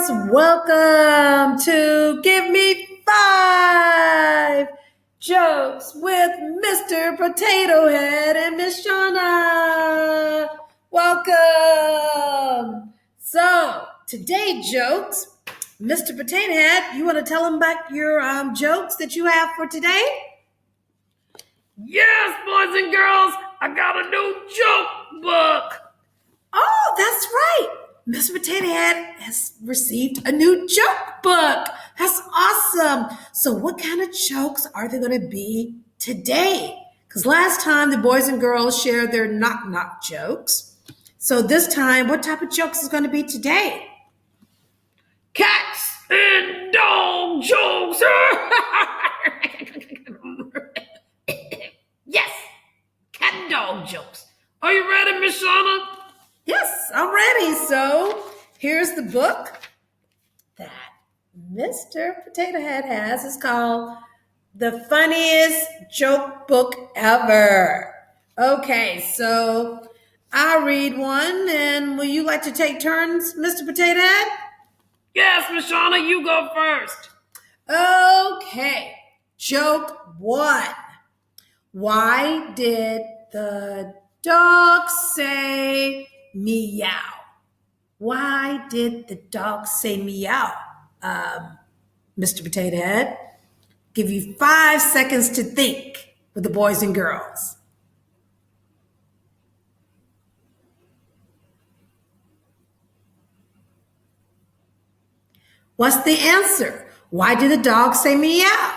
girls, welcome to Give Me Five Jokes with Mr. Potato Head and Ms.Shawna. Welcome. So, today jokes, Mr. Potato Head, you want to tell them about your jokes that you have for today? Yes, boys and girls, I got a new joke book. Oh, that's right. Mr. Potato Head has received a new joke book. That's awesome. So what kind of jokes are they going to be today? Because last time the boys and girls shared their knock-knock jokes. So this time, what type of jokes is going to be today? Cats and dog jokes. Yes, cat and dog jokes. Are you ready, Ms.Shawna? Yes, I'm ready. So here's the book that Mr. Potato Head has. It's called The Funniest Joke Book Ever. Okay, so I'll read one, and will you like to take turns, Mr. Potato Head? Yes, Ms.Shawna, you go first. Okay, joke one. Why did the dog say meow? Why did the dog say meow, Mr. Potato Head? Give you 5 seconds to think with the boys and girls. What's the answer? Why did the dog say meow?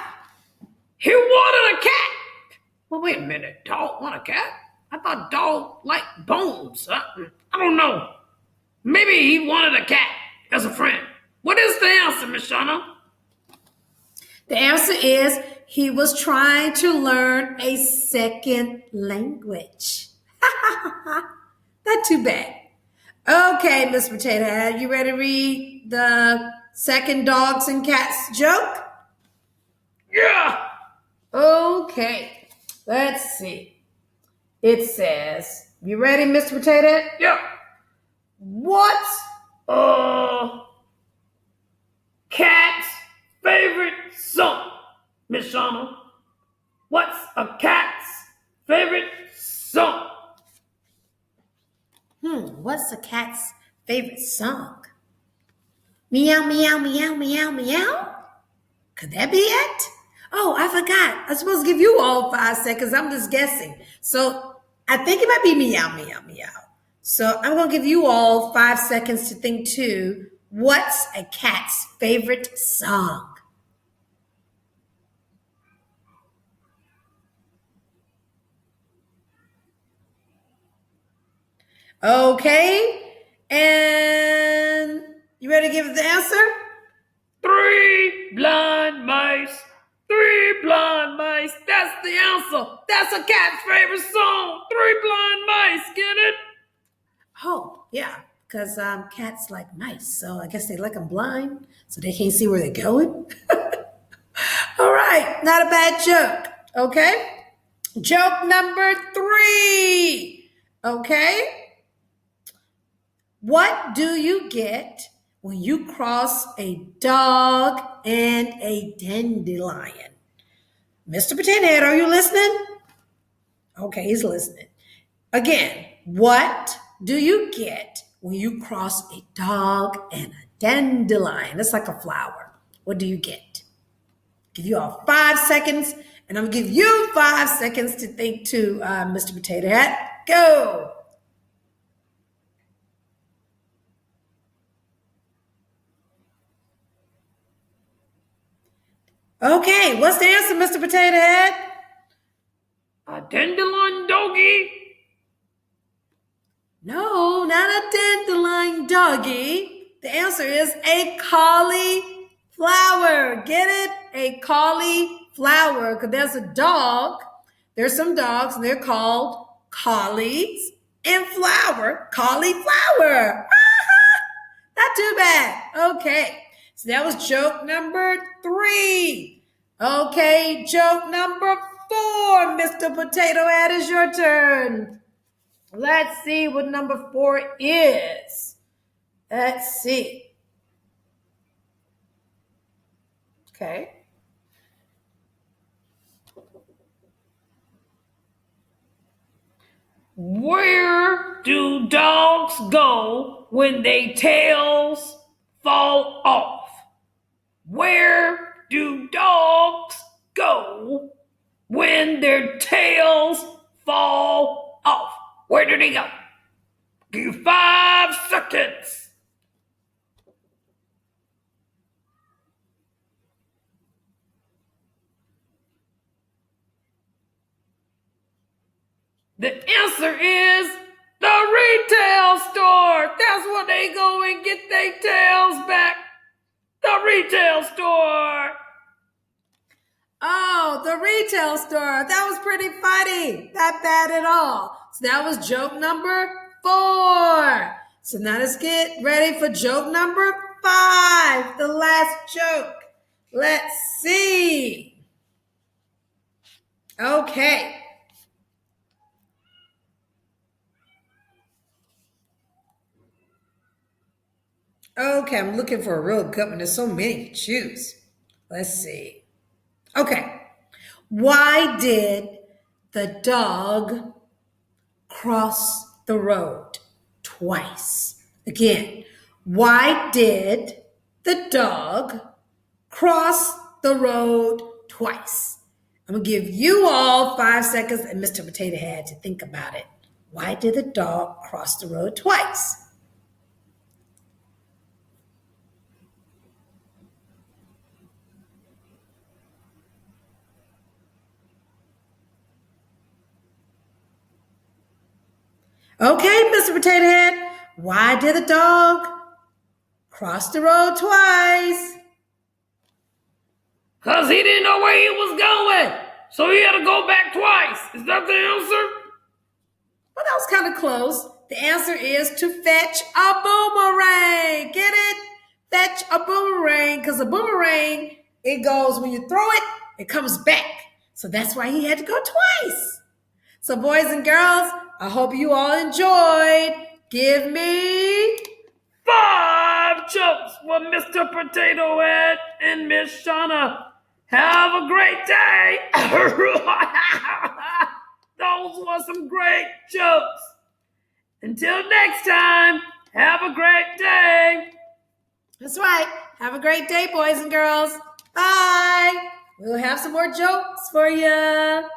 He wanted a cat. Well, wait a minute. Dog want a cat? I thought dog liked bones. I don't know. Maybe he wanted a cat as a friend. What is the answer, Ms.Shawna? The answer is he was trying to learn a second language. Not too bad. Okay, Miss Potato Head, you ready to read the second dogs and cats joke? Yeah. Okay, let's see. It says, you ready, Mr. Potato Head? Yeah. What's Cat's favorite song, Ms.Shawna? What's a cat's favorite song? What's a cat's favorite song? Meow, meow, meow, meow, meow? Could that be it? Oh, I forgot. I'm supposed to give you all 5 seconds. I'm just guessing. So I think it might be meow, meow, meow. So I'm going to give you all 5 seconds to think too. What's a cat's favorite song? Okay. And you ready to give the answer? 3 blind mice. 3 blind mice. That's the answer. That's a cat's favorite song. 3 blind mice. Get it? Oh, yeah. Because cats like mice. So I guess they like them blind so they can't see where they're going. All right. Not a bad joke. Okay. Joke number 3. Okay. What do you get when you cross a dog and a dandelion? Mr. Potato Head, are you listening? Okay, he's listening. Again, what do you get when you cross a dog and a dandelion? It's like a flower. What do you get? Give you all 5 seconds, and I'm gonna give you 5 seconds to think too, Mr. Potato Head. Go. Okay, what's the answer, Mr. Potato Head? A dandelion doggy. No, not a dandelion doggy. The answer is a cauliflower. Get it? A cauliflower. Because there's a dog. There's some dogs, and they're called collies and flower. Cauliflower. Not too bad. Okay. So that was joke number 3. Okay, joke number 4. Mr. Potato Head, is your turn. Let's see what number 4 is. Let's see. Okay. Where do dogs go when their tails fall off? Where do dogs go when their tails fall off? Where do they go? Give you 5 seconds. The answer is the retail store. That's where they go and get their tails back. The retail store. Oh, the retail store. That was pretty funny. Not bad at all. So that was joke number 4. So now let's get ready for joke number 5, the last joke. Let's see. Okay. Okay, I'm looking for a real good one. There's so many to choose. Let's see. Okay. Why did the dog cross the road twice? Again, why did the dog cross the road twice? I'm going to give you all 5 seconds and Mr. Potato Head to think about it. Why did the dog cross the road twice? Okay, Mr. Potato Head, why did the dog cross the road twice? Because he didn't know where he was going. So he had to go back twice. Is that the answer? Well, that was kind of close. The answer is to fetch a boomerang. Get it? Fetch a boomerang. Because a boomerang, it goes, when you throw it, it comes back. So that's why he had to go twice. So boys and girls, I hope you all enjoyed. Give me 5 jokes for Mr. Potato Head and Ms.Shawna. Have a great day. Those were some great jokes. Until next time, have a great day. That's right. Have a great day, boys and girls. Bye. We'll have some more jokes for you.